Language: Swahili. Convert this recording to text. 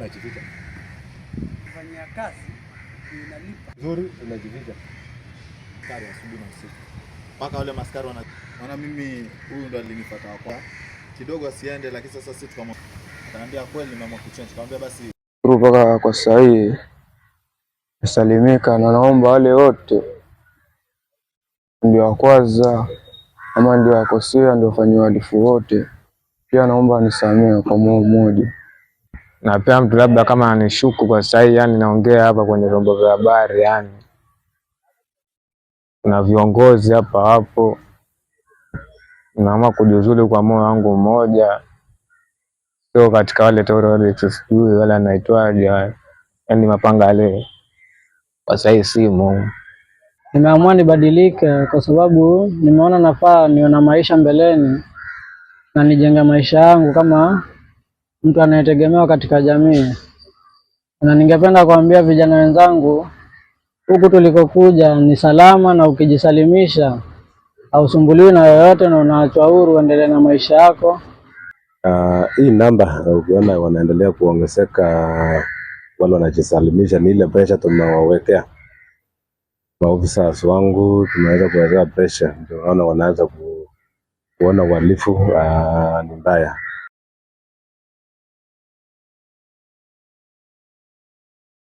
unajificha? Kufanya kazi inalipa. Nzuri unajificha. Kari asubuhi na usiku. Paka wale maskari wana mimi huyu ndo alinifuata hapa. Kidogo asiende lakini sasa sisi kama ataniambia kweli nimeamua kuchange. Kaambia basi mpaka kwa sasa hii nasalimika na naomba wale wote ndio wakwaza ama ndio wakosea ndio wafanywe uhalifu wote, pia naomba nisamehe kwa moyo mmoja. Na pia mtu labda kama anishuku kwa sasa hii, yani naongea hapa kwenye vyombo vya habari, yani na viongozi hapa hapo, naomba kujiuzulu kwa moyo wangu mmoja, sio katika wale terrorists sijui wala anaitwaje, yani mapanga yale kwa sasa hii simu. Nimeamua nibadilike kwa sababu nimeona nafaa niona maisha mbeleni na nijenga maisha yangu kama mtu anayetegemewa katika jamii. Na ningependa kuambia vijana wenzangu, huku tulikokuja ni salama, na ukijisalimisha hausumbuliwi na yoyote na unaachwa huru uendelee na maisha yako. Hii namba ukiona wanaendelea kuongezeka wale wanajisalimisha, ni ile pressure tumewawekea maofisa wangu, tunaweza kuwekea pressure, ndio wanaanza kuona uhalifu ni mbaya.